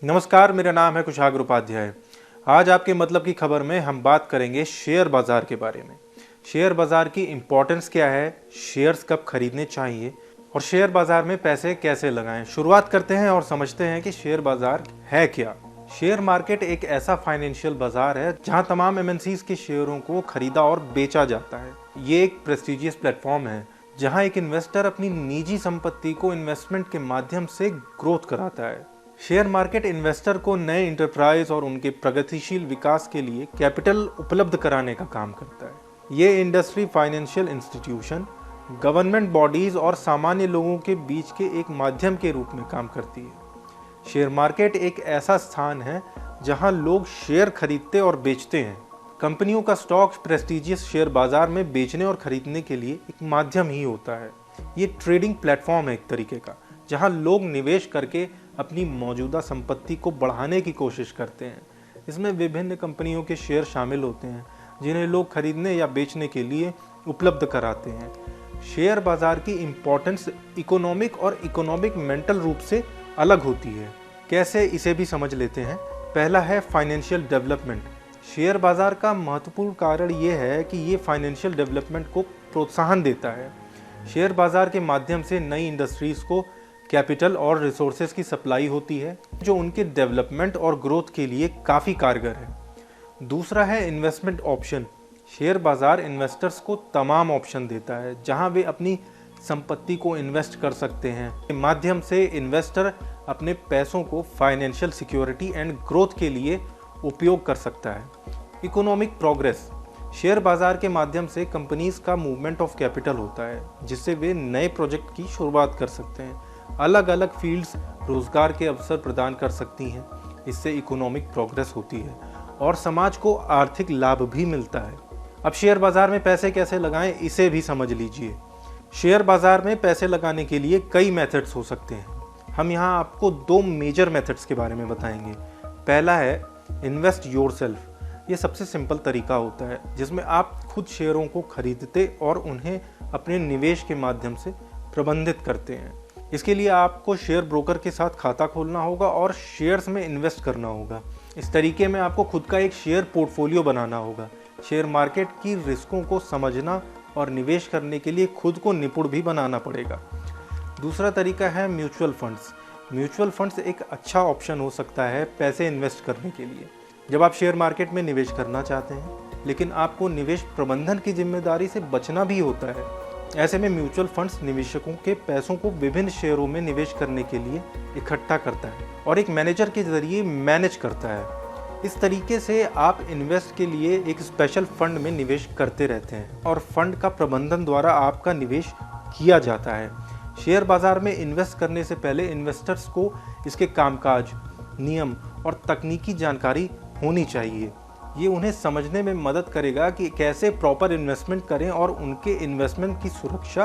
नमस्कार, मेरा नाम है कुशाग्र उपाध्याय। आज आपके मतलब की खबर में हम बात करेंगे शेयर बाजार के बारे में। शेयर बाजार की इम्पोर्टेंस क्या है, शेयर्स कब खरीदने चाहिए और शेयर बाजार में पैसे कैसे लगाएं। शुरुआत करते हैं और समझते हैं कि शेयर बाजार है क्या। शेयर मार्केट एक ऐसा फाइनेंशियल बाजार है जहां तमाम एमएनसीज के शेयरों को खरीदा और बेचा जाता है। ये एक प्रेस्टिजियस प्लेटफॉर्म है जहां एक इन्वेस्टर अपनी निजी संपत्ति को इन्वेस्टमेंट के माध्यम से ग्रोथ कराता है। शेयर मार्केट इन्वेस्टर को नए इंटरप्राइज और उनके प्रगतिशील विकास के लिए कैपिटल उपलब्ध कराने का काम करता है। ये industry financial institution, government bodies और सामान्य लोगों के बीच के एक माध्यम के रूप में काम करती है। शेयर मार्केट एक ऐसा स्थान है जहां लोग शेयर खरीदते और बेचते हैं। कंपनियों का स्टॉक प्रेस्टिजियस शेयर बाजार में बेचने और खरीदने के लिए एक माध्यम ही होता है। ये ट्रेडिंग प्लेटफॉर्म है एक तरीके का, जहां लोग निवेश करके अपनी मौजूदा संपत्ति को बढ़ाने की कोशिश करते हैं। इसमें विभिन्न कंपनियों के शेयर शामिल होते हैं जिन्हें लोग खरीदने या बेचने के लिए उपलब्ध कराते हैं। शेयर बाजार की इम्पोर्टेंस इकोनॉमिक और इकोनॉमिक मेंटल रूप से अलग होती है। कैसे, इसे भी समझ लेते हैं। पहला है फाइनेंशियल डेवलपमेंट। शेयर बाजार का महत्वपूर्ण कारण ये है कि ये फाइनेंशियल डेवलपमेंट को प्रोत्साहन देता है। शेयर बाजार के माध्यम से नई इंडस्ट्रीज को कैपिटल और रिसोर्सेज की सप्लाई होती है जो उनके डेवलपमेंट और ग्रोथ के लिए काफ़ी कारगर है। दूसरा है इन्वेस्टमेंट ऑप्शन। शेयर बाजार इन्वेस्टर्स को तमाम ऑप्शन देता है जहां वे अपनी संपत्ति को इन्वेस्ट कर सकते हैं। इस माध्यम से इन्वेस्टर अपने पैसों को फाइनेंशियल सिक्योरिटी एंड ग्रोथ के लिए उपयोग कर सकता है। Economic progress. शेयर बाजार के माध्यम से कंपनीज का मूवमेंट ऑफ कैपिटल होता है जिससे वे नए प्रोजेक्ट की शुरुआत कर सकते हैं। अलग अलग फील्ड्स रोजगार के अवसर प्रदान कर सकती हैं। इससे इकोनॉमिक प्रोग्रेस होती है और समाज को आर्थिक लाभ भी मिलता है। अब शेयर बाजार में पैसे कैसे लगाएं, इसे भी समझ लीजिए। शेयर बाजार में पैसे लगाने के लिए कई मेथड्स हो सकते हैं। हम यहाँ आपको दो मेजर मेथड्स के बारे में बताएंगे। पहला है इन्वेस्ट योरसेल्फ। ये सबसे सिंपल तरीका होता है जिसमें आप खुद शेयरों को खरीदते और उन्हें अपने निवेश के माध्यम से प्रबंधित करते हैं। इसके लिए आपको शेयर ब्रोकर के साथ खाता खोलना होगा और शेयर्स में इन्वेस्ट करना होगा। इस तरीके में आपको खुद का एक शेयर पोर्टफोलियो बनाना होगा। शेयर मार्केट की रिस्कों को समझना और निवेश करने के लिए खुद को निपुण भी बनाना पड़ेगा। दूसरा तरीका है म्यूचुअल फंड्स। म्यूचुअल फंड्स एक अच्छा ऑप्शन हो सकता है पैसे इन्वेस्ट करने के लिए जब आप शेयर मार्केट में निवेश करना चाहते हैं, लेकिन आपको निवेश प्रबंधन की जिम्मेदारी से बचना भी होता है। ऐसे में म्यूचुअल फंड्स निवेशकों के पैसों को विभिन्न शेयरों में निवेश करने के लिए इकट्ठा करता है और एक मैनेजर के जरिए मैनेज करता है। इस तरीके से आप इन्वेस्ट के लिए एक स्पेशल फंड में निवेश करते रहते हैं और फंड का प्रबंधन द्वारा आपका निवेश किया जाता है। शेयर बाजार में इन्वेस्ट करने से पहले इन्वेस्टर्स को इसके कामकाज, नियम और तकनीकी जानकारी होनी चाहिए। ये उन्हें समझने में मदद करेगा कि कैसे प्रॉपर इन्वेस्टमेंट करें और उनके इन्वेस्टमेंट की सुरक्षा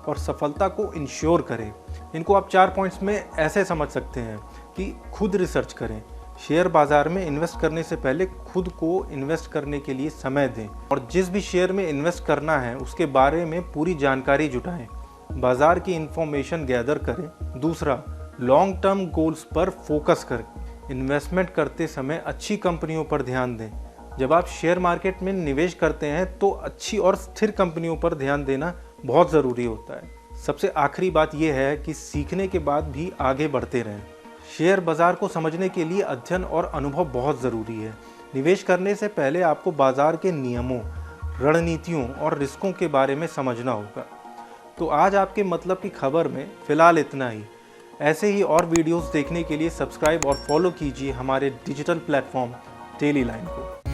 और सफलता को इंश्योर करें। इनको आप 4 पॉइंट्स में ऐसे समझ सकते हैं कि खुद रिसर्च करें। शेयर बाजार में इन्वेस्ट करने से पहले खुद को इन्वेस्ट करने के लिए समय दें और जिस भी शेयर में इन्वेस्ट करना है उसके बारे में पूरी जानकारी जुटाएं। बाजार की इंफॉर्मेशन गैदर करें। दूसरा, लॉन्ग टर्म गोल्स पर फोकस करें। इन्वेस्टमेंट करते समय अच्छी कंपनियों पर ध्यान दें। जब आप शेयर मार्केट में निवेश करते हैं तो अच्छी और स्थिर कंपनियों पर ध्यान देना बहुत ज़रूरी होता है। सबसे आखिरी बात यह है कि सीखने के बाद भी आगे बढ़ते रहें। शेयर बाजार को समझने के लिए अध्ययन और अनुभव बहुत ज़रूरी है। निवेश करने से पहले आपको बाजार के नियमों, रणनीतियों और रिस्कों के बारे में समझना होगा। तो आज आपके मतलब की खबर में फ़िलहाल इतना ही। ऐसे ही और वीडियोस देखने के लिए सब्सक्राइब और फॉलो कीजिए हमारे डिजिटल प्लेटफॉर्म डेली लाइन को।